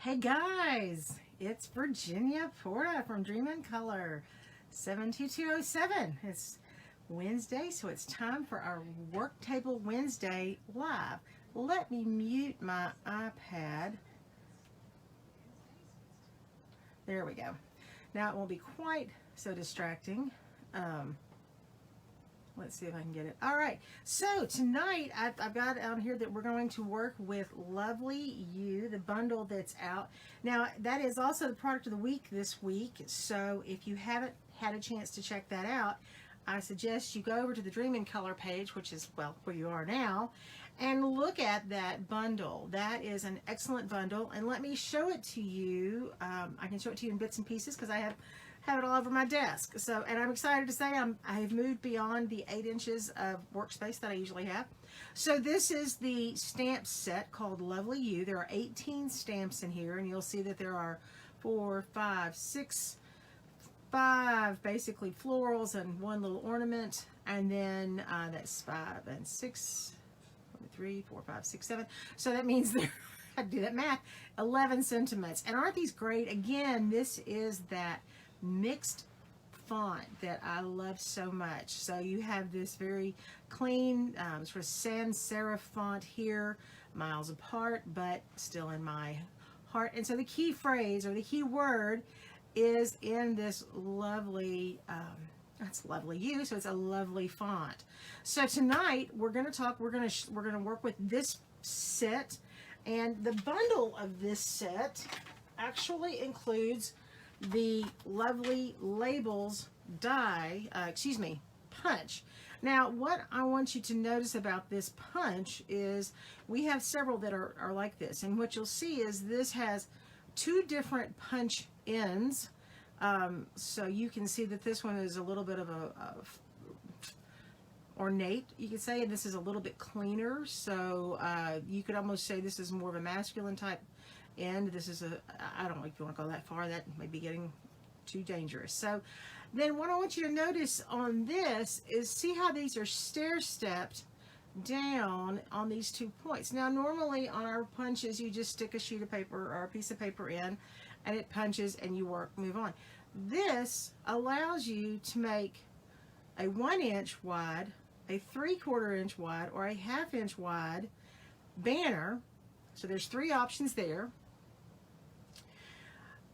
Hey guys, it's Virginia Porta from Dream in Color 72207. It's Wednesday, so it's time for our Worktable Wednesday live. Let me mute my iPad. There we go. Now it won't be quite so distracting. Let's see if I can get it. All right. So tonight I've got on here that we're going to work with Lovely You, the bundle that's out. Now that is also the product of the week this week. So if you haven't had a chance to check that out, I suggest you go over to the Dream in Color page, which is, well, where you are now, and look at that bundle. That is an excellent bundle. And let me show it to you. I can show it to you in bits and pieces because I have it all over my desk. So, and I'm excited to say I have moved beyond the 8 inches of workspace that I usually have. So this is the stamp set called Lovely You. There are 18 stamps in here, and you'll see that there are 5 basically florals and one little ornament, and then that's 5 and 6, 3, 4, 5, 6, 7. So that means there, I do that math, 11 sentiments. And aren't these great? Again, this is that mixed font that I love so much. So you have this very clean sort of sans serif font here, miles apart, but still in my heart. And so the key phrase or the key word is in this lovely, that's Lovely You, so it's a lovely font. So tonight we're going to work with this set, and the bundle of this set actually includes the Lovely Labels punch. Now what I want you to notice about this punch is we have several that are like this, and what you'll see is this has 2 different punch ends. So you can see that this one is a little bit of a ornate, you could say, and this is a little bit cleaner. So you could almost say this is more of a masculine type end. This is I don't know if you want to go that far, that may be getting too dangerous. So then what I want you to notice on this is see how these are stair-stepped down on these 2 points. Now normally on our punches you just stick a sheet of paper or a piece of paper in and it punches and you move on. This allows you to make a 1 inch wide, a 3/4 inch wide, or a 1/2 inch wide banner. So there's 3 options there.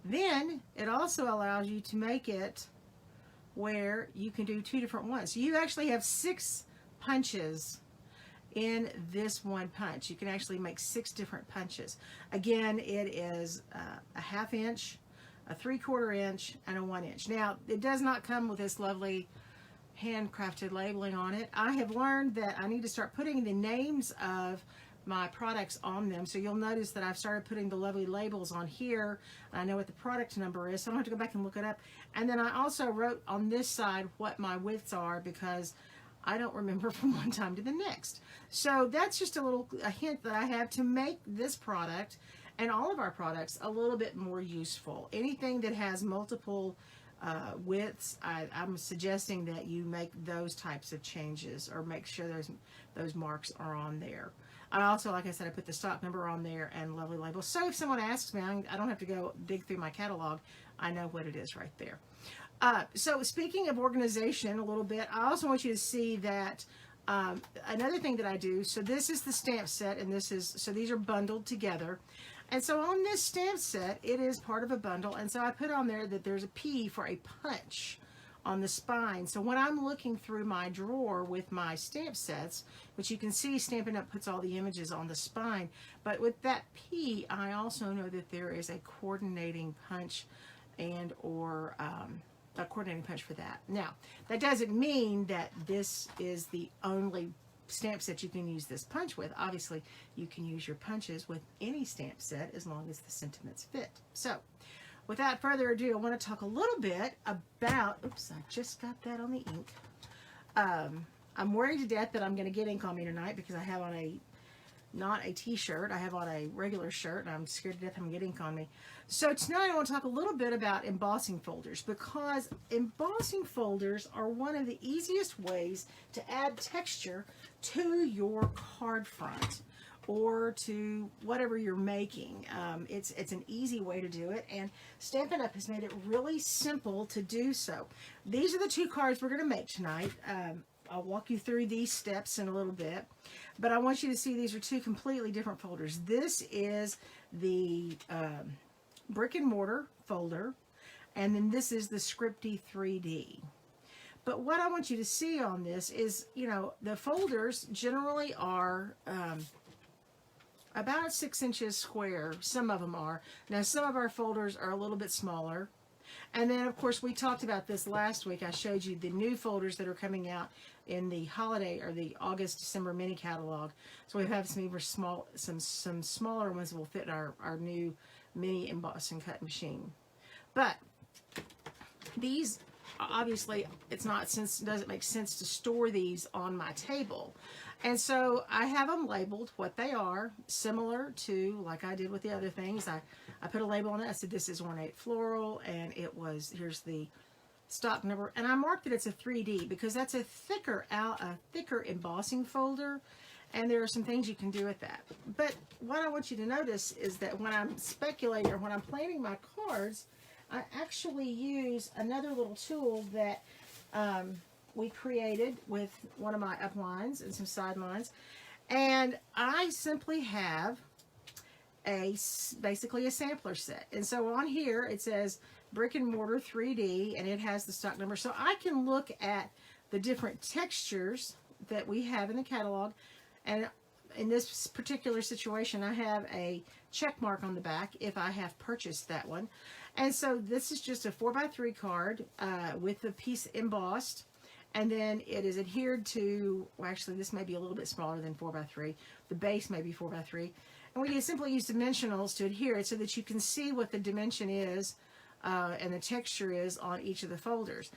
Then it also allows you to make it where you can do 2 different ones. So you actually have 6 punches in this one punch. You can actually make 6 different punches. Again, it is a 1/2 inch, a 3/4 inch, and a 1 inch. Now, it does not come with this lovely handcrafted labeling on it. I have learned that I need to start putting the names of my products on them. So you'll notice that I've started putting the lovely labels on here. I know what the product number is, so I don't have to go back and look it up. And then I also wrote on this side what my widths are because I don't remember from one time to the next. So that's just a hint that I have to make this product and all of our products a little bit more useful. Anything that has multiple widths, I'm suggesting that you make those types of changes or make sure those marks are on there. I also, like I said, I put the stock number on there and lovely labels. So if someone asks me, I don't have to go dig through my catalog. I know what it is right there. So speaking of organization a little bit, I also want you to see that another thing that I do, so this is the stamp set, and so these are bundled together. And so on this stamp set, it is part of a bundle, and so I put on there that there's a P for a punch on the spine. So when I'm looking through my drawer with my stamp sets, which you can see Stampin' Up! Puts all the images on the spine, but with that P, I also know that there is a coordinating punch and or a coordinating punch for that. Now, that doesn't mean that this is the only stamp set you can use this punch with. Obviously, you can use your punches with any stamp set as long as the sentiments fit. So, without further ado, I want to talk a little bit about, oops, I just got that on the ink. I'm worried to death that I'm going to get ink on me tonight because I have on not a t-shirt, I have on a regular shirt, and I'm scared to death I'm going to get ink on me. So tonight I want to talk a little bit about embossing folders, because embossing folders are one of the easiest ways to add texture to your card front or to whatever you're making. It's an easy way to do it, and Stampin' Up! Has made it really simple to do so. These are the 2 cards we're going to make tonight. I'll walk you through these steps in a little bit, but I want you to see these are 2 completely different folders. This is the brick and mortar folder, and then this is the Scripty 3D. But what I want you to see on this is, you know, the folders generally are about 6 inches square. Some of them are. Now, some of our folders are a little bit smaller. And then, of course, we talked about this last week. I showed you the new folders that are coming out in the holiday or the August-December mini catalog. So we have some even small, some smaller ones that will fit in our new mini emboss and cut machine. But these, obviously, doesn't make sense to store these on my table. And so I have them labeled what they are, similar to like I did with the other things. I put a label on it. I said this is 1/8 floral, and it was, here's the stock number, and I marked that it's a 3D because that's a thicker embossing folder, and there are some things you can do with that. But what I want you to notice is that when I'm speculating or when I'm planning my cards, I actually use another little tool that we created with one of my uplines and some sidelines, and I simply have basically a sampler set. And so on here it says brick and mortar 3D, and it has the stock number, so I can look at the different textures that we have in the catalog. And in this particular situation, I have a check mark on the back if I have purchased that one. And so this is just a 4x3 card with the piece embossed, and then it is adhered to, well, actually this may be a little bit smaller than 4x3. The base may be 4x3. And we simply use dimensionals to adhere it so that you can see what the dimension is and the texture is on each of the folders.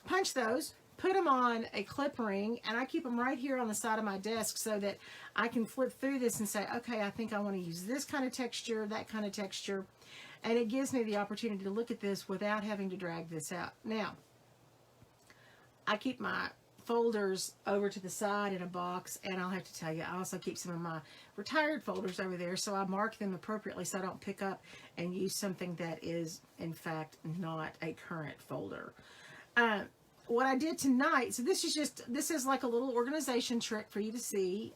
Punch those, put them on a clip ring, and I keep them right here on the side of my desk so that I can flip through this and say, okay, I think I want to use this kind of texture, that kind of texture, and it gives me the opportunity to look at this without having to drag this out. Now, I keep my folders over to the side in a box, and I'll have to tell you, I also keep some of my retired folders over there, so I mark them appropriately so I don't pick up and use something that is, in fact, not a current folder. What I did tonight, so this is like a little organization trick for you to see,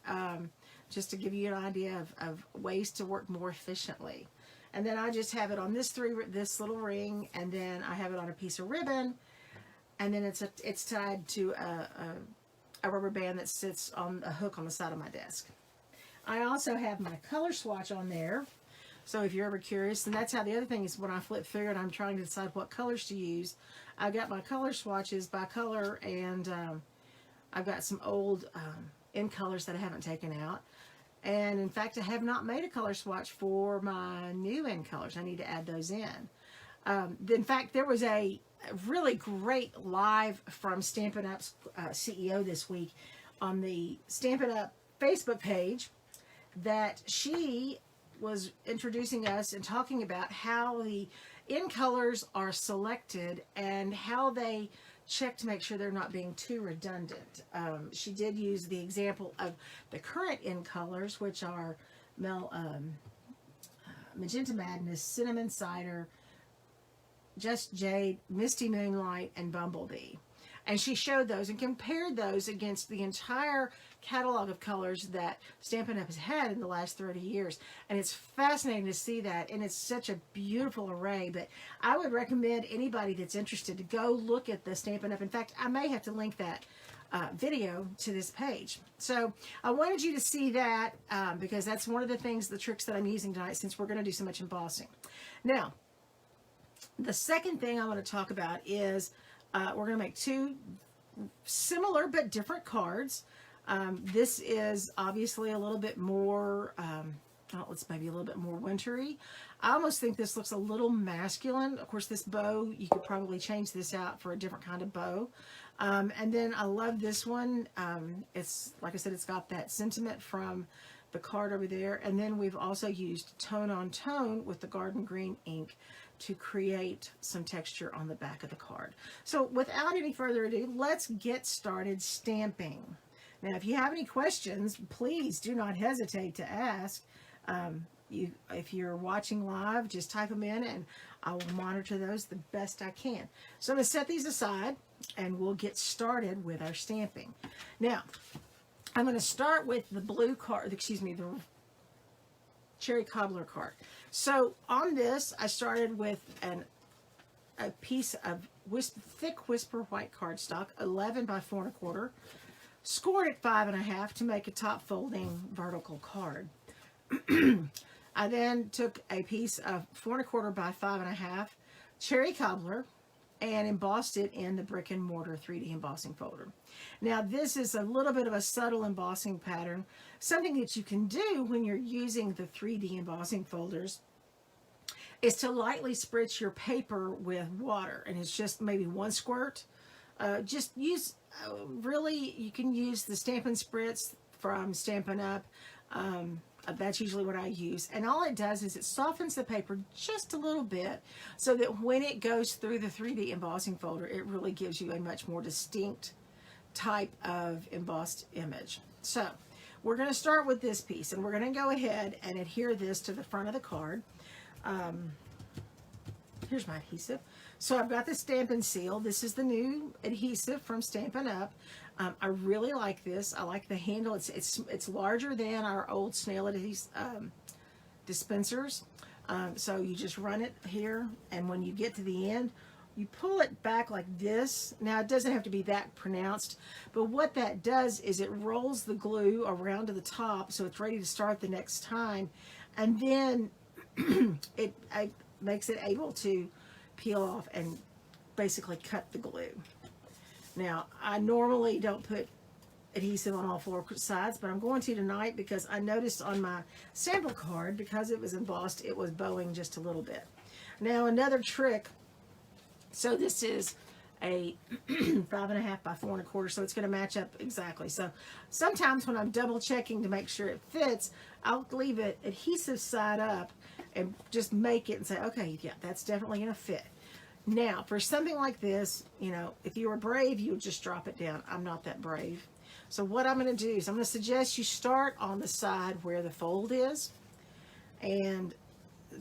just to give you an idea of ways to work more efficiently. And then I just have it on this little ring, and then I have it on a piece of ribbon, and then it's tied to a rubber band that sits on a hook on the side of my desk. I also have my color swatch on there, so if you're ever curious, and that's how the other thing is when I flip through and I'm trying to decide what colors to use, I've got my color swatches by color, and I've got some old in colors that I haven't taken out. And in fact, I have not made a color swatch for my new in colors. I need to add those in. In fact, there was a really great live from Stampin' Up's CEO this week on the Stampin' Up Facebook page that she was introducing us and talking about how the in colors are selected and how they check to make sure they're not being too redundant. She did use the example of the current in colors, which are Magenta Madness, Cinnamon Cider, Just Jade, Misty Moonlight, and Bumblebee. And she showed those and compared those against the entire catalog of colors that Stampin' Up! Has had in the last 30 years. And it's fascinating to see that, and it's such a beautiful array. But I would recommend anybody that's interested to go look at the Stampin' Up! In fact, I may have to link that video to this page. So I wanted you to see that because that's one of the things, the tricks that I'm using tonight, since we're going to do so much embossing. Now, the second thing I want to talk about is we're going to make 2 similar but different cards. This is obviously a little bit more, it's maybe a little bit more wintry. I almost think this looks a little masculine. Of course, this bow, you could probably change this out for a different kind of bow. And then I love this one. It's, like I said, it's got that sentiment from the card over there. And then we've also used tone on tone with the garden green ink to create some texture on the back of the card. So without any further ado, let's get started stamping. Now, if you have any questions, please do not hesitate to ask. If you're watching live, just type them in and I will monitor those the best I can. So I'm going to set these aside and we'll get started with our stamping. Now, I'm going to start with the blue card, the cherry cobbler card. So on this, I started with a piece of thick whisper white cardstock, 11 by 4 1/4, scored at 5 1/2 to make a top folding vertical card. I then took a piece of 4 1/4 by 5 1/2 cherry cobbler and embossed it in the brick and mortar 3D embossing folder. Now this is a little bit of a subtle embossing pattern, something that you can do when you're using the 3D embossing folders is to lightly spritz your paper with water, and it's just maybe 1 squirt. Just use, really, you can use the Stampin' Spritz from Stampin' Up. That's usually what I use. And all it does is it softens the paper just a little bit so that when it goes through the 3D embossing folder, it really gives you a much more distinct type of embossed image. So we're going to start with this piece, and we're going to go ahead and adhere this to the front of the card. Here's my adhesive. So I've got the Stampin' Seal. This is the new adhesive from Stampin' Up. I really like this. I like the handle. It's larger than our old snail adhesive dispensers. So you just run it here, and when you get to the end, you pull it back like this. Now it doesn't have to be that pronounced, but what that does is it rolls the glue around to the top so it's ready to start the next time, and then it makes it able to peel off and basically cut the glue. Now, I normally don't put adhesive on all 4 sides, but I'm going to tonight because I noticed on my sample card, because it was embossed, it was bowing just a little bit. Now, another trick, so this is a 5 1/2 by 4 1/4, so it's going to match up exactly. So sometimes when I'm double checking to make sure it fits, I'll leave it adhesive side up and just make it and say, okay, yeah, that's definitely going to fit. Now, for something like this, you know, if you were brave, you would just drop it down. I'm not that brave. So what I'm going to do is I'm going to suggest you start on the side where the fold is and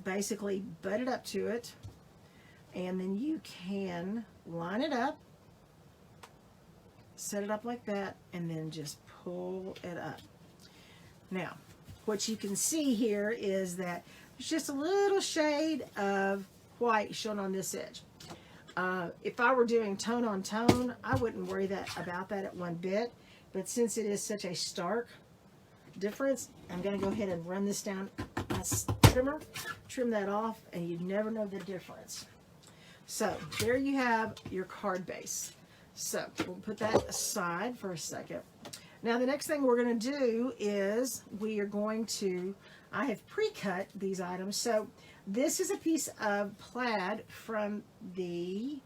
basically butt it up to it. And then you can line it up, set it up like that, and then just pull it up. Now, what you can see here is that there's just a little shade of white shown on this edge. If I were doing tone on tone, I wouldn't worry about that at one bit, but since it is such a stark difference, I'm going to go ahead and run this down my trimmer, trim that off, and you'd never know the difference. So there you have your card base. So we'll put that aside for a second. Now the next thing we're going to do is we are going to, I have pre-cut these items. So this is a piece of plaid from the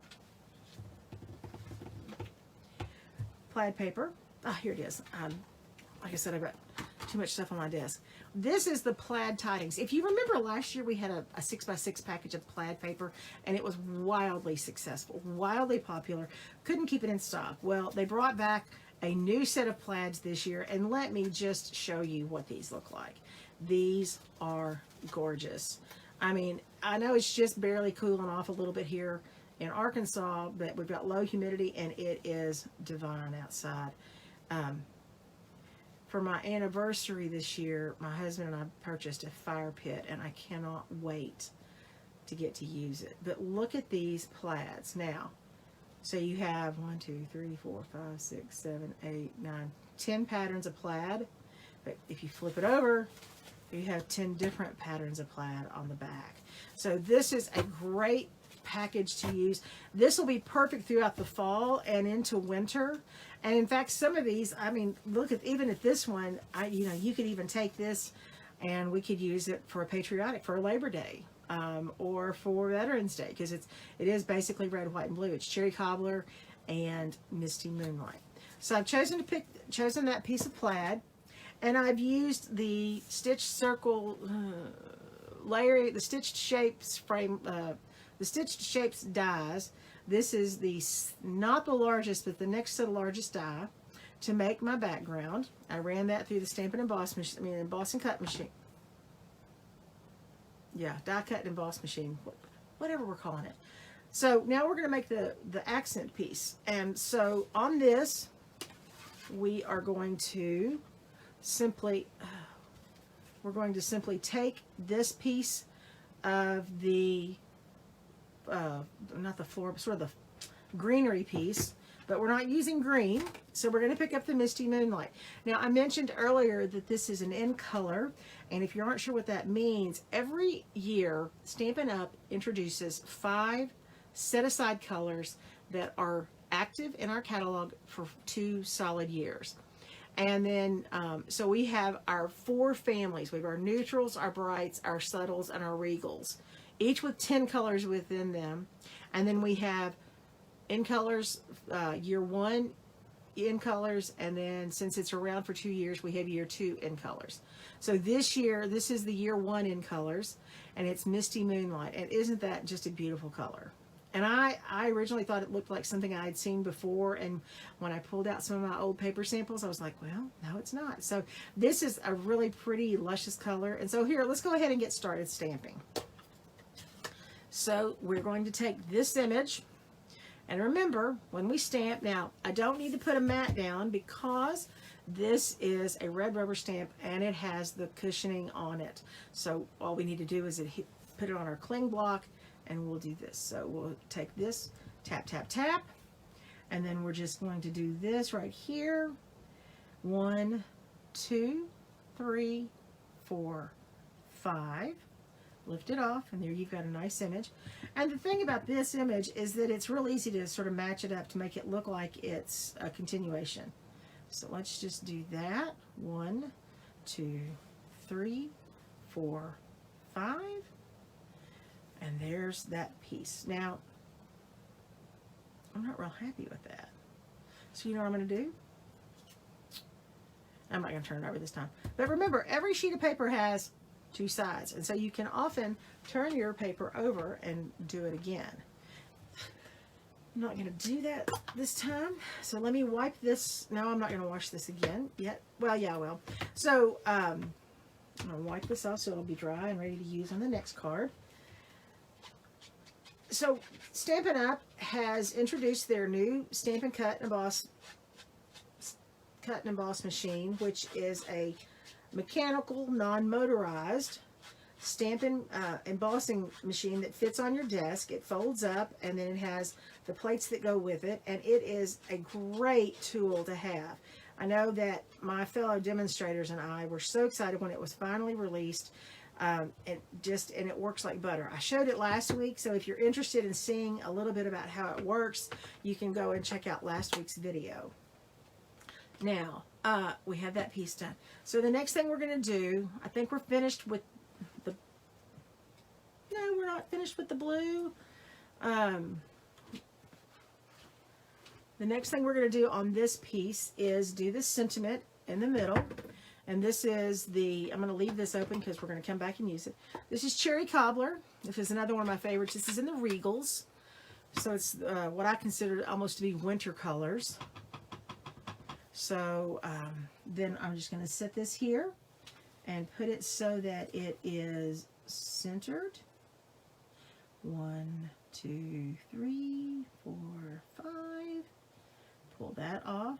plaid paper. Oh, here it is. Like I said, I've got too much stuff on my desk. This is the plaid tidings. If you remember last year, we had a 6x6 package of plaid paper, and it was wildly successful, wildly popular. Couldn't keep it in stock. Well, they brought back a new set of plaids this year, and let me just show you what these look like. These are gorgeous. I mean, I know it's just barely cooling off a little bit here in Arkansas, but we've got low humidity, and it is divine outside. For my anniversary this year, my husband and I purchased a fire pit, and I cannot wait to get to use it. But look at these plaids. Now, so you have 1, 2, 3, 4, 5, 6, 7, 8, 9, 10 patterns of plaid. But if you flip it over, you have 10 different patterns of plaid on the back. So this is a great package to use. This will be perfect throughout the fall and into winter. And in fact, some of these, I mean, look at, even at this one, you could even take this and we could use it for a patriotic, for a Labor Day, or for Veterans Day, because it is basically red, white, and blue. It's cherry cobbler and misty moonlight. So I've chosen that piece of plaid, and I've used the stitched circle layer, the stitched shapes frame, the stitched shapes dies. This is not the largest, but the next to the largest die. to make my background. I ran that through the Stampin' Emboss machine, emboss and cut machine. Yeah, die cut and emboss machine, whatever we're calling it. So now we're going to make the accent piece. And so on this, we are going to simply, take this piece of the, not the floor, but sort of the greenery piece, but we're not using green, so we're going to pick up the Misty Moonlight. Now, I mentioned earlier that this is an in color, and if you aren't sure what that means, every year Stampin' Up! Introduces 5 set-aside colors that are active in our catalog for 2 solid years. And then, so we have our 4 families. We have our neutrals, our brights, our subtles, and our regals, each with 10 colors within them. And then we have in colors, year 1 in colors, and then since it's around for 2 years, we have year 2 in colors. So this year, this is the year 1 in colors, and it's Misty Moonlight. And isn't that just a beautiful color? And I originally thought it looked like something I had seen before, and when I pulled out some of my old paper samples, I was like, well, no, it's not. So this is a really pretty, luscious color. And so here, let's go ahead and get started stamping. So we're going to take this image, and remember, when we stamp, now, I don't need to put a mat down because this is a red rubber stamp, and it has the cushioning on it. So all we need to do is put it on our cling block, and we'll do this. So we'll take this, tap, tap, tap, and then we're just going to do this right here. 1, 2, 3, 4, 5. Lift it off, and there you've got a nice image. And the thing about this image is that it's real easy to sort of match it up to make it look like it's a continuation. So let's just do that. 1, 2, 3, 4, 5. And there's that piece. Now, I'm not real happy with that. So you know what I'm going to do? I'm not going to turn it over this time. But remember, every sheet of paper has 2 sides. And so you can often turn your paper over and do it again. I'm not going to do that this time. So let me wipe this. No, I'm not going to wash this again yet. Well, yeah, I will. So I'm going to wipe this off so it'll be dry and ready to use on the next card. So Stampin' Up! Has introduced their new Stampin' Cut and Emboss machine, which is a mechanical, non-motorized stamping embossing machine that fits on your desk. It folds up, and then it has the plates that go with it, and it is a great tool to have. I know that my fellow demonstrators and I were so excited when it was finally released. And it works like butter. I showed it last week, so if you're interested in seeing a little bit about how it works, you can go and check out last week's video. Now, we have that piece done. So the next thing we're going to do, I think we're finished with the, no, we're not finished with the blue. The next thing we're going to do on this piece is do the sentiment in the middle. And this is the, I'm going to leave this open because we're going to come back and use it. This is Cherry Cobbler. This is another one of my favorites. This is in the Regals. So it's what I consider almost to be winter colors. So then I'm just going to set this here and put it so that it is centered. 1, 2, 3, 4, 5. Pull that off.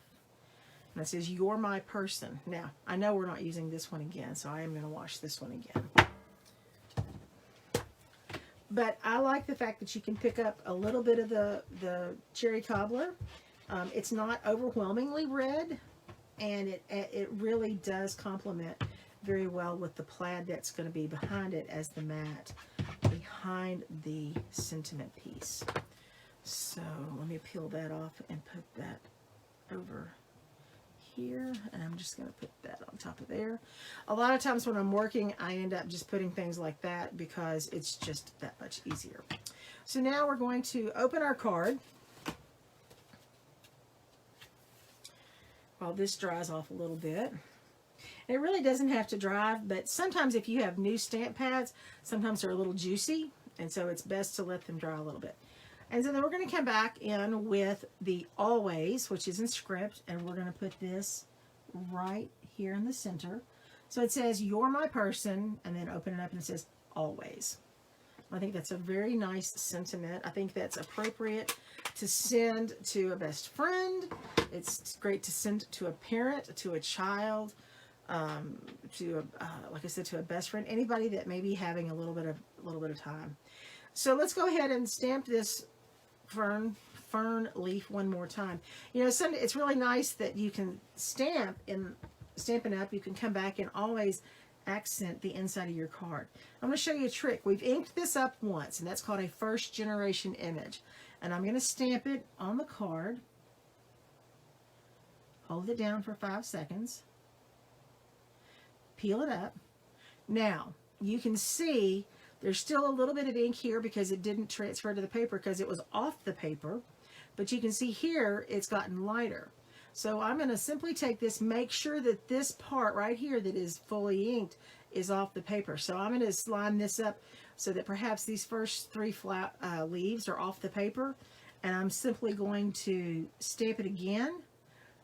And it says, "You're my person." Now, I know we're not using this one again, so I am going to wash this one again. But I like the fact that you can pick up a little bit of the Cherry Cobbler. It's not overwhelmingly red, and it really does complement very well with the plaid that's going to be behind it as the mat behind the sentiment piece. So let me peel that off and put that over here, and I'm just going to put that on top of there. A lot of times when I'm working, I end up just putting things like that because it's just that much easier. So now we're going to open our card while this dries off a little bit. And it really doesn't have to dry, but sometimes if you have new stamp pads, sometimes they're a little juicy, and so it's best to let them dry a little bit. And so then we're going to come back in with the always, which is in script, and we're going to put this right here in the center. So it says, you're my person, and then open it up and it says always. I think that's a very nice sentiment. I think that's appropriate to send to a best friend. It's great to send to a parent, to a child, like I said, to a best friend, anybody that may be having a little bit of time. So let's go ahead and stamp this fern leaf one more time. You know, it's really nice that you can Stampin' Up, you can come back and always accent the inside of your card. I'm going to show you a trick. We've inked this up once, and that's called a first generation image. And I'm going to stamp it on the card. Hold it down for 5 seconds. Peel it up. Now, you can see there's still a little bit of ink here because it didn't transfer to the paper because it was off the paper. But you can see here it's gotten lighter. So I'm going to simply take this, make sure that this part right here that is fully inked is off the paper. So I'm going to line this up so that perhaps these first 3 leaves are off the paper. And I'm simply going to stamp it again.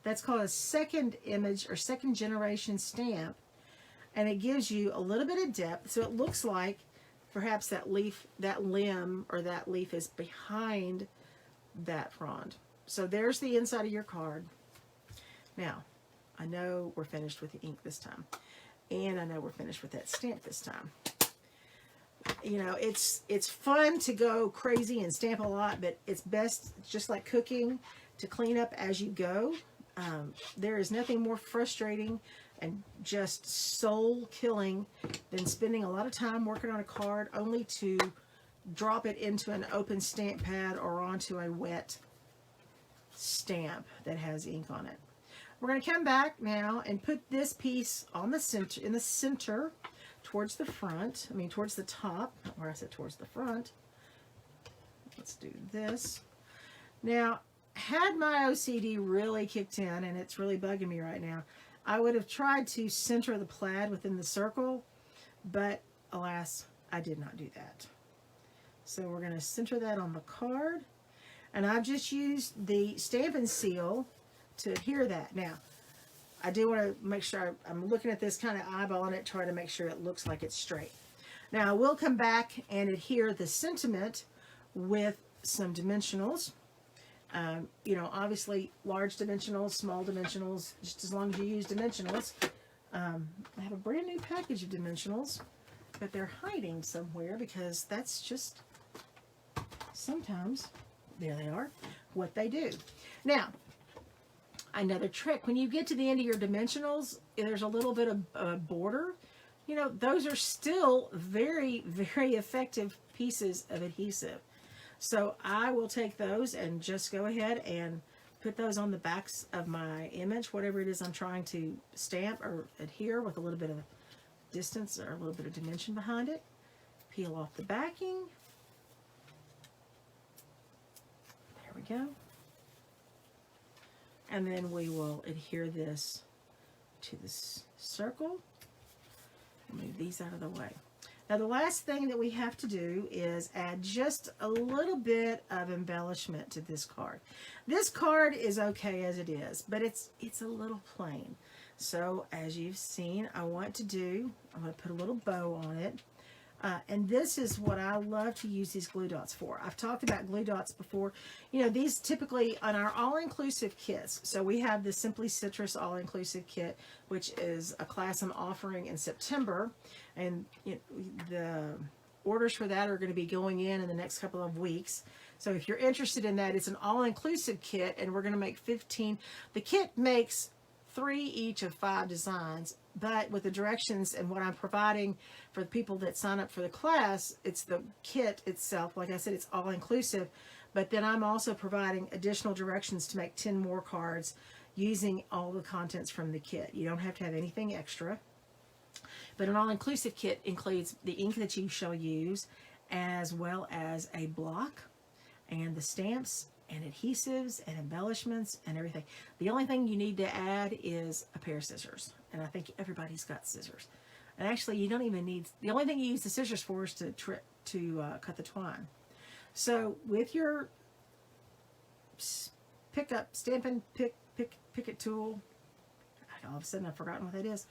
That's called a second image or second generation stamp. And it gives you a little bit of depth. So it looks like perhaps that leaf, that limb or that leaf is behind that frond. So there's the inside of your card. Now, I know we're finished with the ink this time. And I know we're finished with that stamp this time. You know, it's fun to go crazy and stamp a lot, but it's best, just like cooking, to clean up as you go. There is nothing more frustrating and just soul-killing than spending a lot of time working on a card only to drop it into an open stamp pad or onto a wet stamp that has ink on it. We're going to come back now and put this piece on the center, in the center, towards the front. I mean, towards the top, or I said towards the front. Let's do this. Now, had my OCD really kicked in, and it's really bugging me right now, I would have tried to center the plaid within the circle, but alas, I did not do that. So we're going to center that on the card, and I've just used the Stampin' Seal to adhere that. Now, I do want to make sure I'm looking at this, kind of eyeballing it, try to make sure it looks like it's straight. Now, I will come back and adhere the sentiment with some dimensionals. You know, obviously large dimensionals, small dimensionals, just as long as you use dimensionals. I have a brand new package of dimensionals, but they're hiding somewhere because that's just sometimes, there they are, what they do. Now, another trick, when you get to the end of your dimensionals, there's a little bit of border. You know, those are still very, very effective pieces of adhesive. So I will take those and just go ahead and put those on the backs of my image, whatever it is I'm trying to stamp or adhere, with a little bit of distance or a little bit of dimension behind it. Peel off the backing. There we go. And then we will adhere this to this circle. Move these out of the way. Now, the last thing that we have to do is add just a little bit of embellishment to this card. This card is okay as it is, but it's a little plain. So, as you've seen, I'm going to put a little bow on it. And this is what I love to use these glue dots for. I've talked about glue dots before. You know, these typically on our all-inclusive kits. So we have the Simply Citrus all-inclusive kit, which is a class I'm offering in September. And you know, the orders for that are going to be going in the next couple of weeks. So if you're interested in that, it's an all-inclusive kit, and we're going to make 15. The kit makes 3 each of 5 designs, but with the directions and what I'm providing for the people that sign up for the class, it's the kit itself. Like I said, it's all inclusive, but then I'm also providing additional directions to make 10 more cards using all the contents from the kit. You don't have to have anything extra, but an all-inclusive kit includes the ink that you shall use, as well as a block and the stamps and adhesives and embellishments and everything. The only thing you need to add is a pair of scissors, and I think everybody's got scissors. And actually, you don't even need, the only thing you use the scissors for is to cut the twine. So with your Stampin' Picket tool, all of a sudden I've forgotten what that is.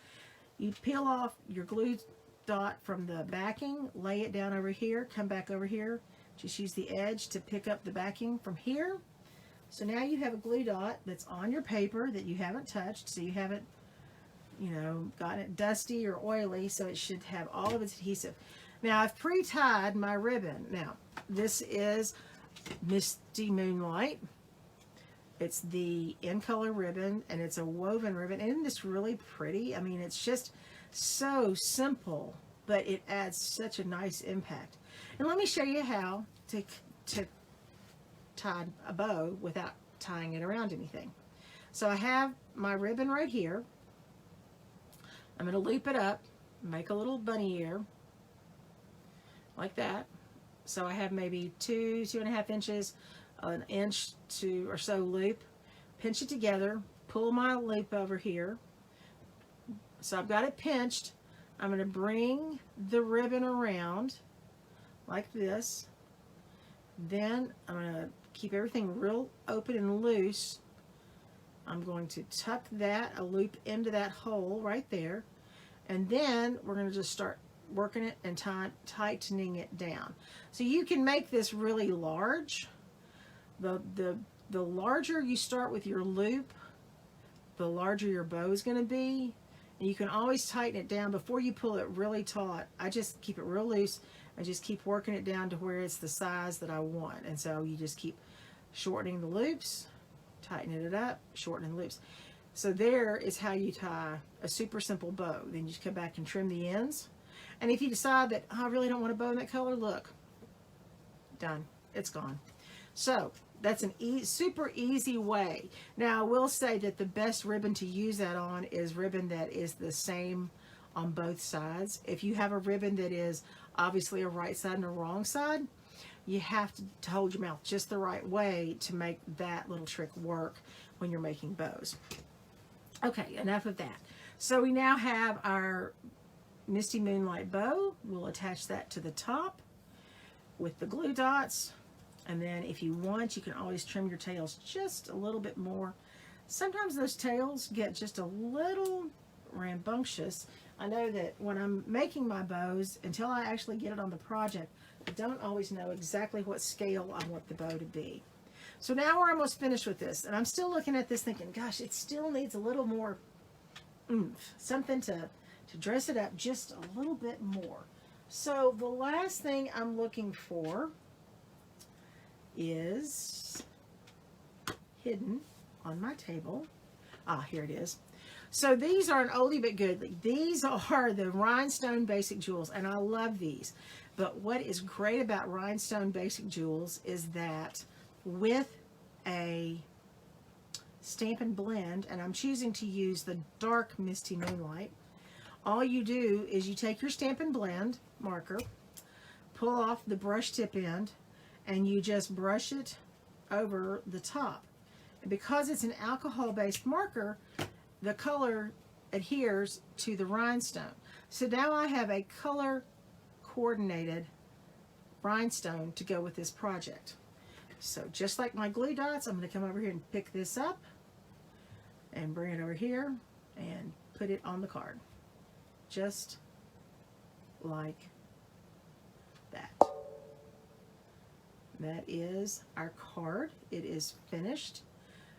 You peel off your glue dot from the backing, lay it down over here, come back over here, just use the edge to pick up the backing from here. So now you have a glue dot that's on your paper that you haven't touched, so you haven't, you know, gotten it dusty or oily, so it should have all of its adhesive. Now I've pre-tied my ribbon. Now this is Misty Moonlight. It's the in color ribbon, and it's a woven ribbon. Isn't this really pretty? I mean, it's just so simple, but it adds such a nice impact. And let me show you how to tie a bow without tying it around anything. So I have my ribbon right here. I'm going to loop it up, make a little bunny ear like that. So I have maybe 2.5 inches, an inch to or so loop, pinch it together, pull my loop over here. So I've got it pinched. I'm going to bring the ribbon around like this. Then I'm going to keep everything real open and loose. I'm going to tuck a loop into that hole right there. And then we're going to just start working it and tightening it down. So you can make this really large. The larger you start with your loop, the larger your bow is going to be. And you can always tighten it down before you pull it really taut. I just keep it real loose and just keep working it down to where it's the size that I want. And so you just keep shortening the loops, tightening it up, shortening the loops. So there is how you tie a super simple bow. Then you just come back and trim the ends. And if you decide that, oh, I really don't want a bow in that color, look, done. It's gone. So that's an super easy way. Now I will say that the best ribbon to use that on is ribbon that is the same on both sides. If you have a ribbon that is obviously a right side and a wrong side, you have to hold your mouth just the right way to make that little trick work when you're making bows. Okay, enough of that. So we now have our Misty Moonlight bow. We'll attach that to the top with the glue dots. And then if you want, you can always trim your tails just a little bit more. Sometimes those tails get just a little rambunctious. I know that when I'm making my bows, until I actually get it on the project, I don't always know exactly what scale I want the bow to be. So now we're almost finished with this, and I'm still looking at this thinking, gosh, it still needs a little more oomph, something to dress it up just a little bit more. So the last thing I'm looking for is hidden on my table. Ah, here it is. So these are an oldie but goodie. These are the Rhinestone Basic Jewels, and I love these. But what is great about Rhinestone Basic Jewels is that with a Stampin' Blend, and I'm choosing to use the dark Misty Moonlight, all you do is you take your Stampin' Blend marker, pull off the brush tip end, and you just brush it over the top. And because it's an alcohol-based marker, the color adheres to the rhinestone. So now I have a color-coordinated rhinestone to go with this project. So just like my glue dots, I'm going to come over here and pick this up and bring it over here and put it on the card. Just like that. That is our card. It is finished.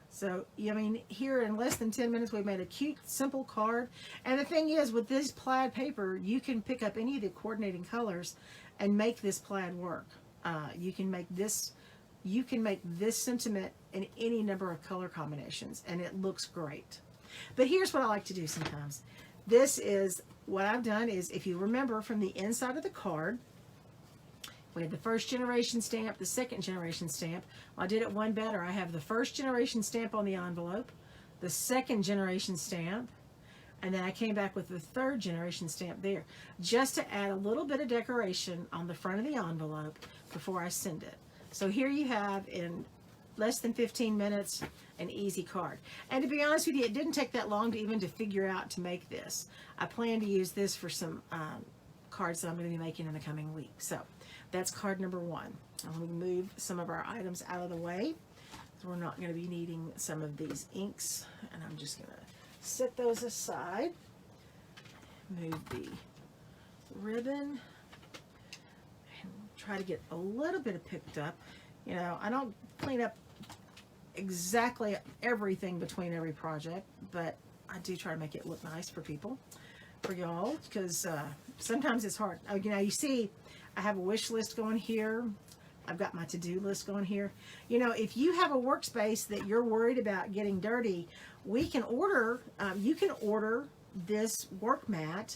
So, I mean, here in less than 10 minutes, we've made a cute, simple card. And the thing is, with this plaid paper, you can pick up any of the coordinating colors and make this plaid work. You can make this sentiment in any number of color combinations, and it looks great. But here's what I like to do sometimes. This is what I've done is, if you remember from the inside of the card, we had the first generation stamp, the second generation stamp. Well, I did it one better. I have the first generation stamp on the envelope, the second generation stamp, and then I came back with the third generation stamp there, just to add a little bit of decoration on the front of the envelope before I send it. So here you have, in less than 15 minutes, an easy card. And to be honest with you, it didn't take that long to figure out to make this. I plan to use this for some cards that I'm going to be making in the coming week. So that's card number 1. Now let me move some of our items out of the way. So we're not going to be needing some of these inks, and I'm just going to set those aside. Move the ribbon and try to get a little bit of picked up. You know, I don't clean up exactly everything between every project, but I do try to make it look nice for people, for y'all, because sometimes it's hard. Oh, you know, you see, I have a wish list going here. I've got my to-do list going here. You know, if you have a workspace that you're worried about getting dirty, we can order, you can order this work mat.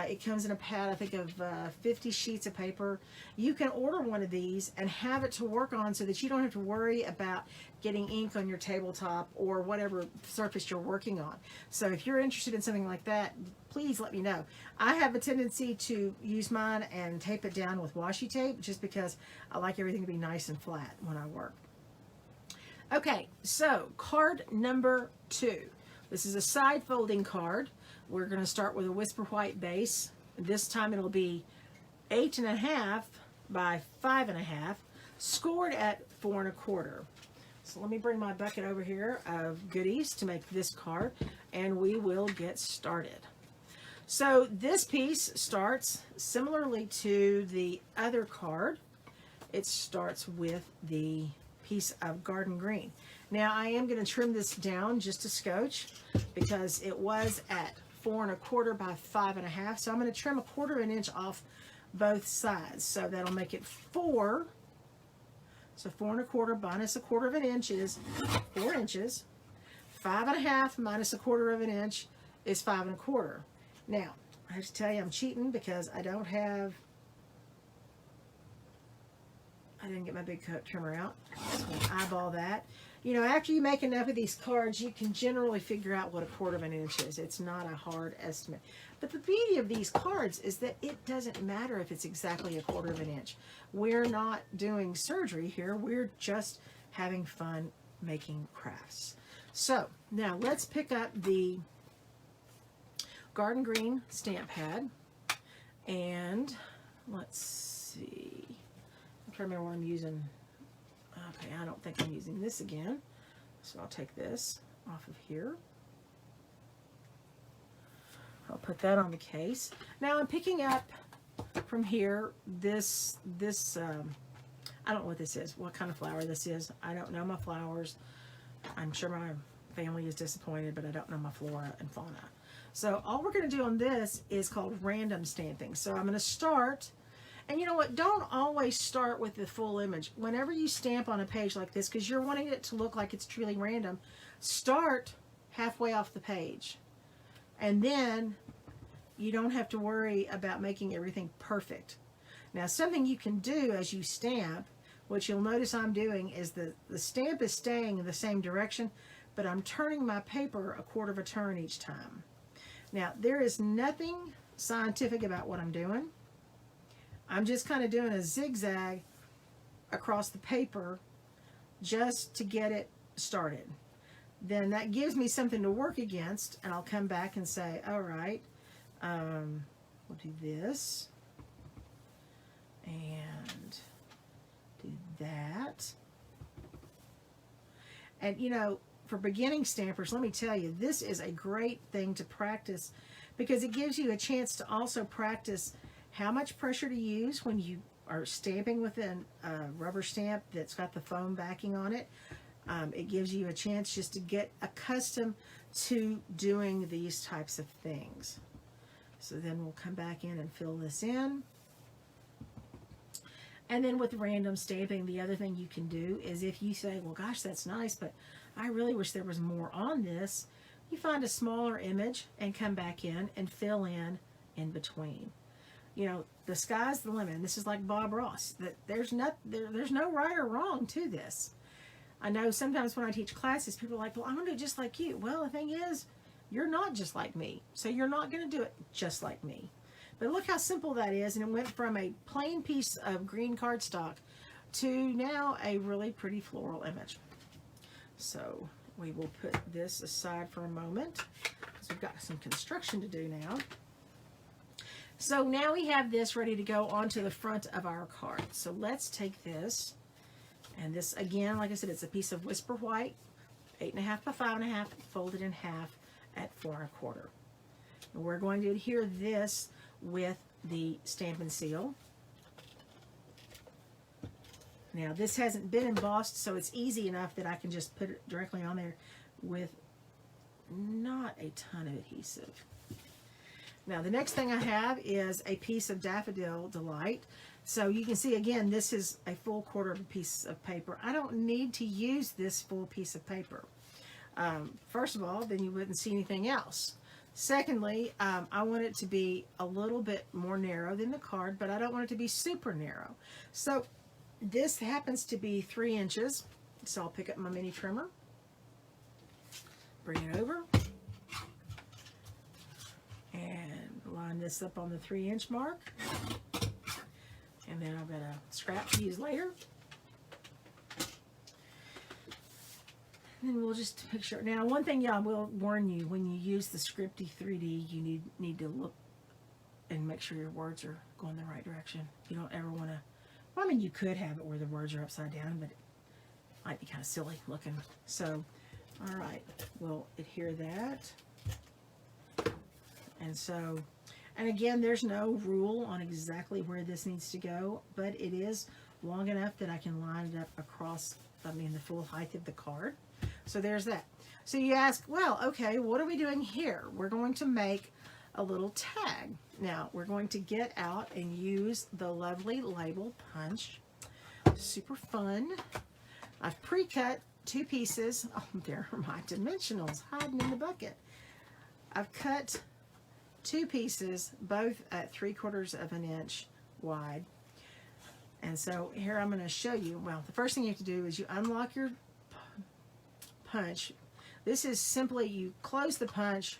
It comes in a pad, I think, of 50 sheets of paper. You can order one of these and have it to work on so that you don't have to worry about getting ink on your tabletop or whatever surface you're working on. So if you're interested in something like that, please let me know. I have a tendency to use mine and tape it down with washi tape just because I like everything to be nice and flat when I work. Okay, so card number 2. This is a side folding card. We're going to start with a Whisper White base. This time it'll be 8.5 by 5.5, scored at 4 1/4. So let me bring my bucket over here of goodies to make this card, and we will get started. So this piece starts similarly to the other card. It starts with the piece of garden green. Now I am going to trim this down just a scotch because it was at 4 1/4 by 5.5. So I'm going to trim 1/4 inch off both sides. So that'll make it 4. So 4 1/4 minus 1/4 inch is 4 inches. 5.5 minus 1/4 inch is 5 1/4. Now, I have to tell you I'm cheating because I didn't get my big cut trimmer out. So I'm going to eyeball that. You know, after you make enough of these cards, you can generally figure out what 1/4 inch is. It's not a hard estimate. But the beauty of these cards is that it doesn't matter if it's exactly 1/4 inch. We're not doing surgery here. We're just having fun making crafts. So now let's pick up the garden green stamp pad, and let's see. I'm trying to remember what I'm using. Okay, I don't think I'm using this again, so I'll take this off of here. I'll put that on the case. Now I'm picking up from here this I don't know what this is, what kind of flower this is. I don't know my flowers. I'm sure my family is disappointed, but I don't know my flora and fauna. So all we're going to do on this is called random stamping. So I'm going to start. And you know what? Don't always start with the full image. Whenever you stamp on a page like this, because you're wanting it to look like it's truly random, start halfway off the page. And then you don't have to worry about making everything perfect. Now, something you can do as you stamp, what you'll notice I'm doing is the stamp is staying in the same direction, but I'm turning my paper 1/4 turn each time. Now, there is nothing scientific about what I'm doing. I'm just kind of doing a zigzag across the paper just to get it started. Then that gives me something to work against, and I'll come back and say, all right, we'll do this and do that. And you know, for beginning stampers, let me tell you, this is a great thing to practice because it gives you a chance to also practice how much pressure to use when you are stamping with a rubber stamp that's got the foam backing on it. It gives you a chance just to get accustomed to doing these types of things. So then we'll come back in and fill this in. And then with random stamping, the other thing you can do is if you say, well, gosh, that's nice, but I really wish there was more on this, you find a smaller image and come back in and fill in between. You know, the sky's the limit. And this is like Bob Ross. That there's no right or wrong to this. I know sometimes when I teach classes, people are like, well, I'm going to do just like you. Well, the thing is, you're not just like me. So you're not going to do it just like me. But look how simple that is. And it went from a plain piece of green cardstock to now a really pretty floral image. So we will put this aside for a moment because we've got some construction to do now. So now we have this ready to go onto the front of our card. So let's take this, and this again, like I said, it's a piece of Whisper White, 8.5 by 5.5, folded in half at 4 1/4. And we're going to adhere this with the Stampin' Seal. Now this hasn't been embossed, so it's easy enough that I can just put it directly on there with not a ton of adhesive. Now the next thing I have is a piece of Daffodil Delight. So you can see again, this is a full quarter of a piece of paper. I don't need to use this full piece of paper. First of all, then you wouldn't see anything else. Secondly, I want it to be a little bit more narrow than the card, but I don't want it to be super narrow. So this happens to be 3 inches. So I'll pick up my mini trimmer, bring it over, and line this up on the 3-inch mark. And then I've got a scrap to use later. And then we'll just make sure. Now, one thing I will warn you, when you use the Scripty 3D, you need to look and make sure your words are going the right direction. You don't ever want to, well, I mean, you could have it where the words are upside down, but it might be kind of silly looking. So, all right, we'll adhere that. And so, and again, there's no rule on exactly where this needs to go, but it is long enough that I can line it up across, I mean, the full height of the card. So there's that. So you ask, well, okay, what are we doing here? We're going to make a little tag. Now, we're going to get out and use the lovely label punch. Super fun. I've pre-cut 2 pieces. Oh, there are my dimensionals hiding in the bucket. I've cut 2 pieces, both at 3/4 of an inch wide. And so here I'm going to show you, well, the first thing you have to do is you unlock your punch. This is simply, you close the punch,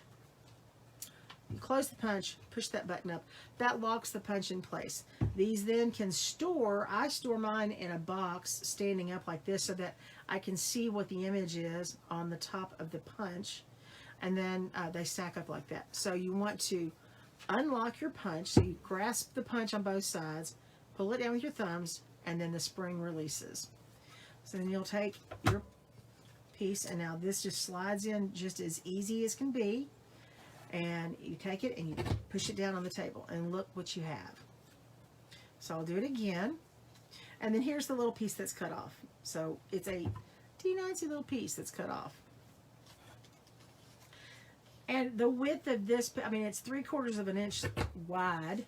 push that button up. That locks the punch in place. These then can store, I store mine in a box standing up like this so that I can see what the image is on the top of the punch. And then they stack up like that. So you want to unlock your punch. So you grasp the punch on both sides, pull it down with your thumbs, and then the spring releases. So then you'll take your piece, and now this just slides in just as easy as can be. And you take it and you push it down on the table, and look what you have. So I'll do it again. And then here's the little piece that's cut off. So it's a teeny-tiny little piece that's cut off. And the width of this, I mean, it's 3/4 of an inch wide.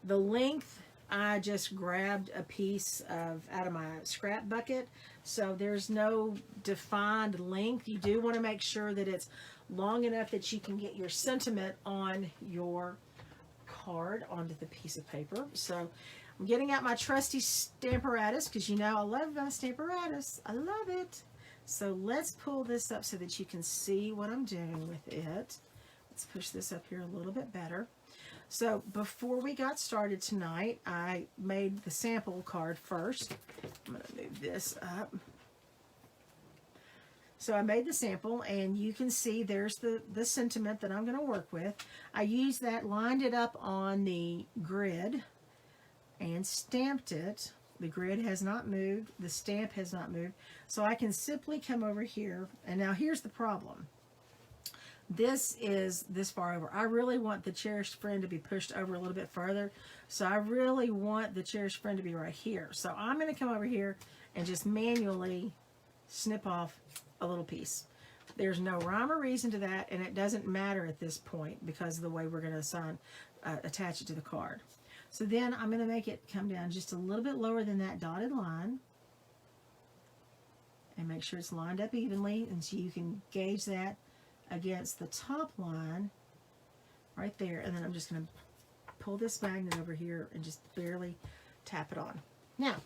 The length, I just grabbed a piece out of my scrap bucket. So there's no defined length. You do want to make sure that it's long enough that you can get your sentiment on your card onto the piece of paper. So I'm getting out my trusty Stamparatus, because you know I love my Stamparatus. I love it. So let's pull this up so that you can see what I'm doing with it. Let's push this up here a little bit better. So before we got started tonight, I made the sample card first. I'm going to move this up. So I made the sample, and you can see there's the sentiment that I'm going to work with. I used that, lined it up on the grid, and stamped it. The grid has not moved. The stamp has not moved. So I can simply come over here. And now here's the problem. This is this far over. I really want the cherished friend to be pushed over a little bit further. So I really want the cherished friend to be right here. So I'm going to come over here and just manually snip off a little piece. There's no rhyme or reason to that, and it doesn't matter at this point because of the way we're going to attach it to the card. So then I'm going to make it come down just a little bit lower than that dotted line, and make sure it's lined up evenly, and so you can gauge that against the top line right there. And then I'm just going to pull this magnet over here and just barely tap it on. Now,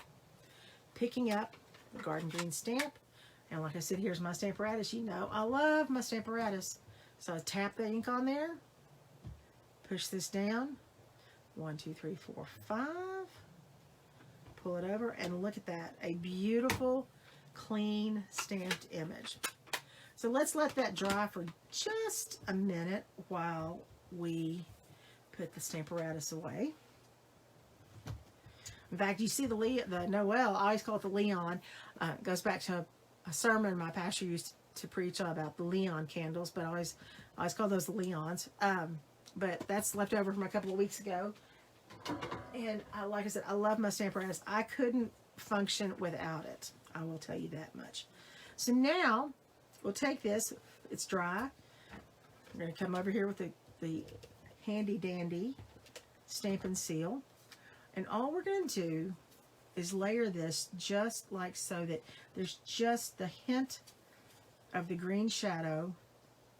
picking up the garden green stamp, and like I said, here's my Stamparatus. You know I love my Stamparatus. So I tap the ink on there, push this down, 1, 2, 3, 4, 5. Pull it over, and look at that. A beautiful, clean, stamped image. So let's let that dry for just a minute while we put the Stamparatus away. In fact, you see the Noel, I always call it the Leon. It goes back to a sermon my pastor used to preach about the Leon candles, but I always call those the Leons. But that's left over from a couple of weeks ago. And like I said, I love my Stamparatus. I couldn't function without it. I will tell you that much. So now we'll take this. It's dry. We're going to come over here with the handy dandy Stampin' Seal. And all we're going to do is layer this just like so, that there's just the hint of the green shadow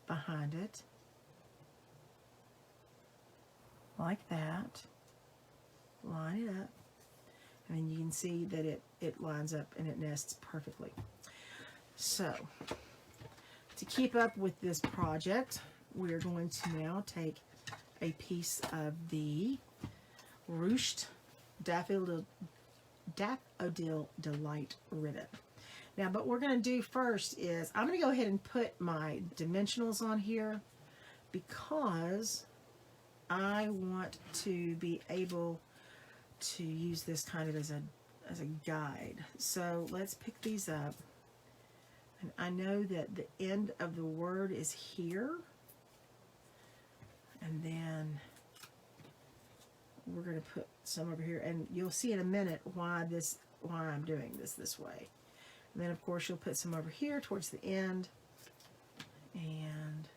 behind it. Like that. Line it up. And then you can see that it lines up and it nests perfectly. So, to keep up with this project, we're going to now take a piece of the ruched Daffodil Delight ribbon. Now, what we're going to do first is I'm going to go ahead and put my dimensionals on here, because I want to be able to use this kind of as a guide. So let's pick these up. And I know that the end of the word is here. And then we're going to put some over here. And you'll see in a minute why I'm doing this way. And then, of course, you'll put some over here towards the end. And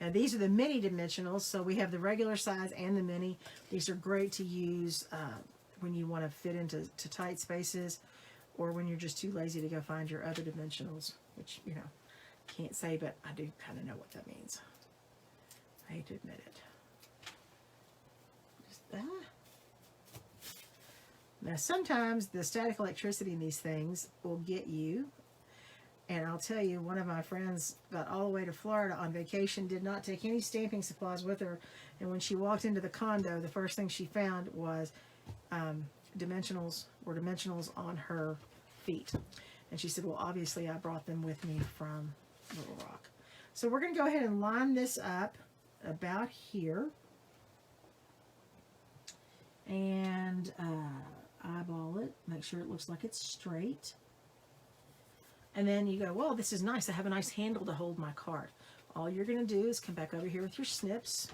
now these are the mini dimensionals, so we have the regular size and the mini. These are great to use when you want to fit into tight spaces, or when you're just too lazy to go find your other dimensionals, which, you know, can't say, but I do kind of know what that means. I hate to admit it. Now, sometimes the static electricity in these things will get you. And I'll tell you, one of my friends got all the way to Florida on vacation, did not take any stamping supplies with her. And when she walked into the condo, the first thing she found was dimensionals on her feet. And she said, well, obviously I brought them with me from Little Rock. So we're going to go ahead and line this up about here. And eyeball it, make sure it looks like it's straight. And then you go, well, this is nice. I have a nice handle to hold my card. All you're going to do is come back over here with your snips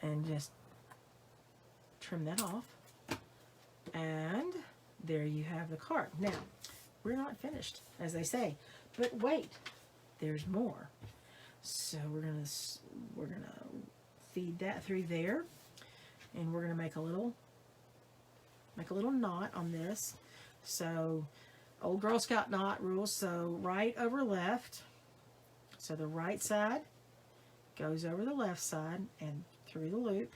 and just trim that off. And there you have the card. Now, we're not finished, as they say. But wait, there's more. So we're gonna feed that through there, and we're gonna make a little knot on this. So old Girl Scout knot rules. So right over left. So the right side goes over the left side and through the loop.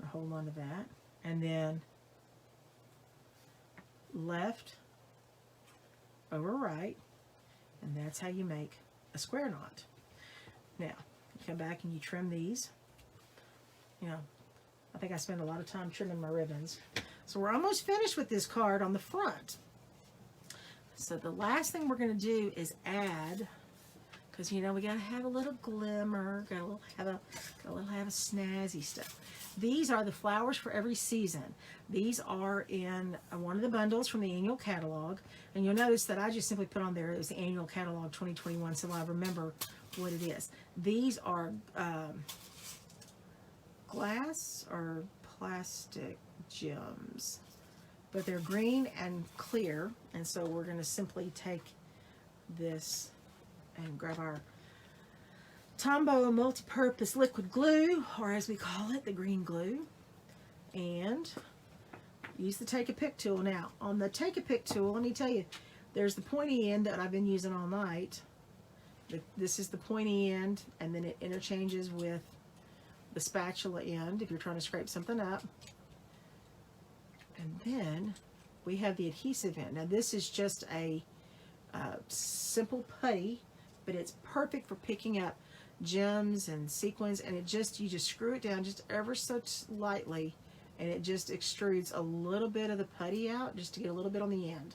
I'll hold on to that, and then left over right, and that's how you make a square knot. Now, you come back and you trim these. You know, I think I spend a lot of time trimming my ribbons. So we're almost finished with this card on the front. So the last thing we're going to do is add, because, you know, we got to have a little glimmer, got to have a snazzy stuff. These are the flowers for every season. These are in one of the bundles from the annual catalog. And you'll notice that I just simply put on there, it was the annual catalog 2021, so I remember what it is. These are glass or plastic gems, but they're green and clear. And so we're going to simply take this and grab our Tombow multi-purpose liquid glue, or as we call it, the green glue, and use the Take-A-Pick tool. Now, on the Take-A-Pick tool, let me tell you, there's the pointy end that I've been using all night. This is the pointy end, and then it interchanges with the spatula end if you're trying to scrape something up. And then we have the adhesive end. Now, this is just a simple putty, but it's perfect for picking up gems and sequins, and you just screw it down just ever so lightly, and it just extrudes a little bit of the putty out just to get a little bit on the end.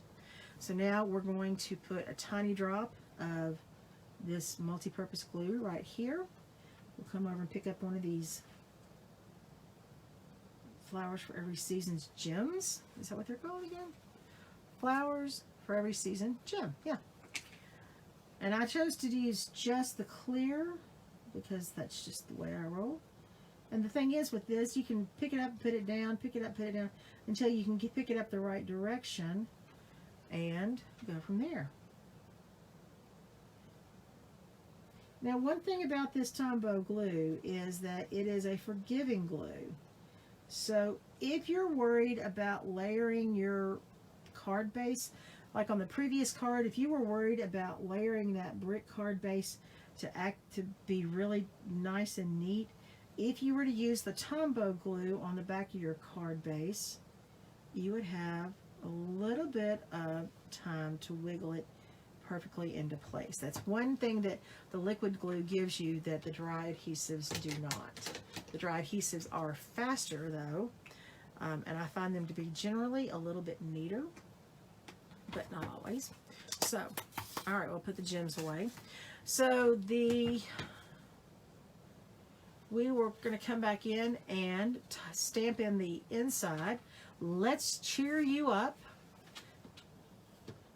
So now we're going to put a tiny drop of this multi-purpose glue right here. We'll come over and pick up one of these Flowers for Every Season's gems. Is that what they're called again? Flowers for Every Season gem, yeah. And I chose to use just the clear because that's just the way I roll. And the thing is with this, you can pick it up, put it down, pick it up, put it down, until you can pick it up the right direction and go from there. Now, one thing about this Tombow glue is that it is a forgiving glue. So if you're worried about layering your card base, like on the previous card, if you were worried about layering that brick card base to be really nice and neat, if you were to use the Tombow glue on the back of your card base, you would have a little bit of time to wiggle it perfectly into place. That's one thing that the liquid glue gives you that the dry adhesives do not. The dry adhesives are faster though, and I find them to be generally a little bit neater, but not always. So, all right, we'll put the gems away. So we were going to come back in and stamp in the inside. Let's cheer you up.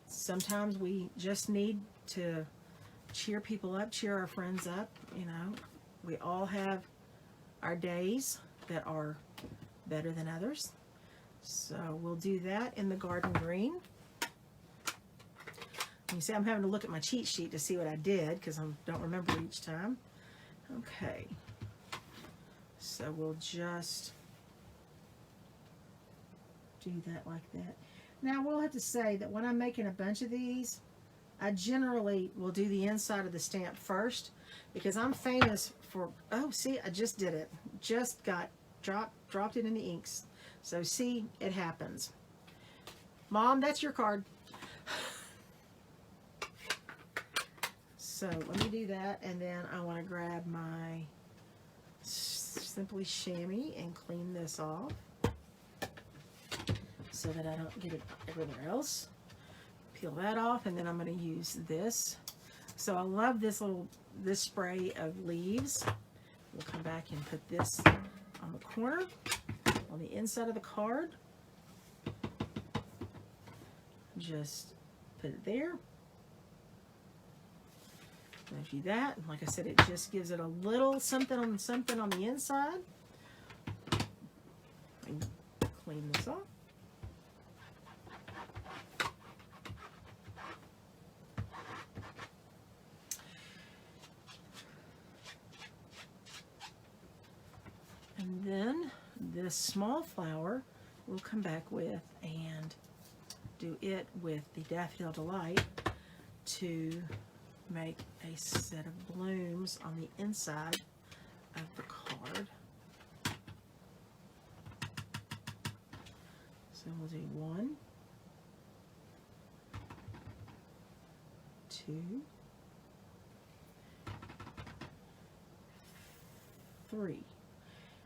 Sometimes we just need to cheer people up, cheer our friends up. You know, we all have our days that are better than others. So we'll do that in the garden green. You see, I'm having to look at my cheat sheet to see what I did because I don't remember each time. Okay. So we'll just do that like that. Now, we'll have to say that when I'm making a bunch of these, I generally will do the inside of the stamp first because I'm famous for, oh, see, I just did it. Just got dropped it in the inks. So see, it happens. Mom, that's your card. So let me do that, and then I want to grab my Simply Chamois and clean this off so that I don't get it everywhere else. Peel that off, and then I'm going to use this. So I love this spray of leaves. We'll come back and put this on the corner, on the inside of the card. Just put it there. Do that. Like I said, it just gives it a little something on the inside. And clean this off. And then this small flower we'll come back with and do it with the Daffodil Delight to make a set of blooms on the inside of the card. So we'll do 1, 2, 3.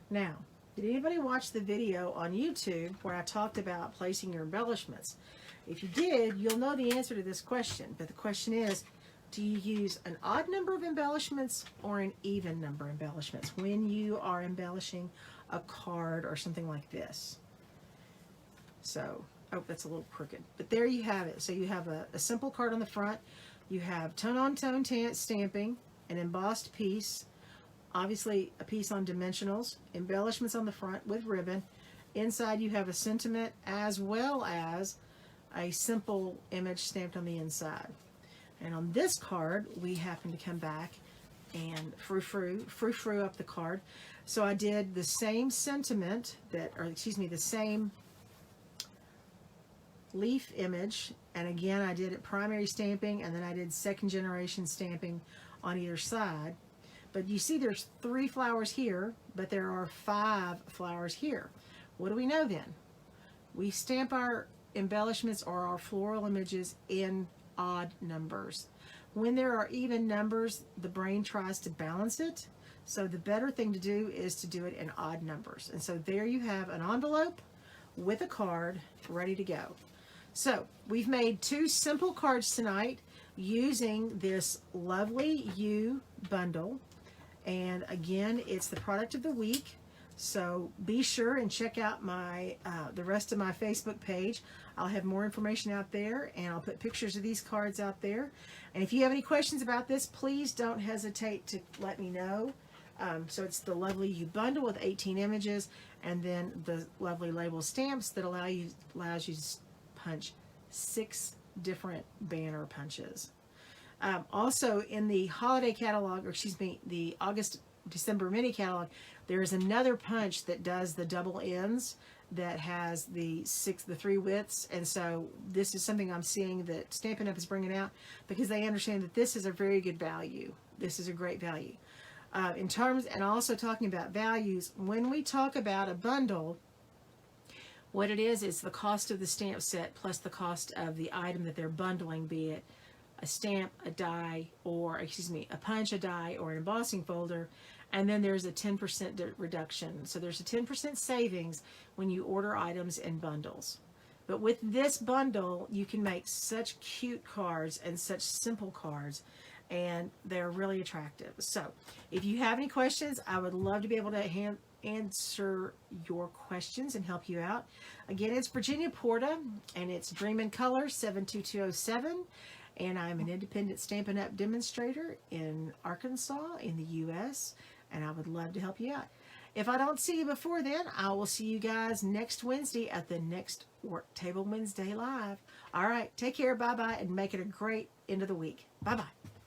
Now, did anybody watch the video on YouTube where I talked about placing your embellishments? If you did, you'll know the answer to this question, but the question is, do you use an odd number of embellishments or an even number of embellishments when you are embellishing a card or something like this? So, oh, that's a little crooked, but there you have it. So you have a simple card on the front, you have tone-on-tone stamping, an embossed piece, obviously a piece on dimensionals, embellishments on the front with ribbon. Inside you have a sentiment as well as a simple image stamped on the inside. And on this card, we happen to come back and frou-frou up the card. So I did the same sentiment the same leaf image, and again I did it primary stamping, and then I did second generation stamping on either side. But you see there's 3 flowers here, but there are 5 flowers here. What do we know then? We stamp our embellishments or our floral images in odd numbers. When there are even numbers, the brain tries to balance it. So the better thing to do is to do it in odd numbers. And so there you have an envelope with a card ready to go. So we've made 2 simple cards tonight using this lovely U bundle. And again, it's the product of the week. So be sure and check out my the rest of my Facebook page. I'll have more information out there, and I'll put pictures of these cards out there. And if you have any questions about this, please don't hesitate to let me know. So it's the lovely U bundle with 18 images, and then the lovely label stamps that allows you to punch 6 different banner punches. Also in the holiday catalog, or excuse me, the December mini catalog, there is another punch that does the double ends that has the 3 widths. And so this is something I'm seeing that Stampin' Up! Is bringing out, because they understand that this is a very good value. This is a great value. In terms, and also talking about values, when we talk about a bundle, what it is the cost of the stamp set plus the cost of the item that they're bundling, be it a stamp, a die, or excuse me, a punch, a die, or an embossing folder. And then there's a 10% reduction. So there's a 10% savings when you order items in bundles. But with this bundle, you can make such cute cards and such simple cards, and they're really attractive. So if you have any questions, I would love to be able to answer your questions and help you out. Again, it's Virginia Porta, and it's Dream in Color 72207. And I'm an independent Stampin' Up! Demonstrator in Arkansas in the U.S., and I would love to help you out. If I don't see you before then, I will see you guys next Wednesday at the next Worktable Wednesday Live. All right, take care, bye-bye, and make it a great end of the week. Bye-bye.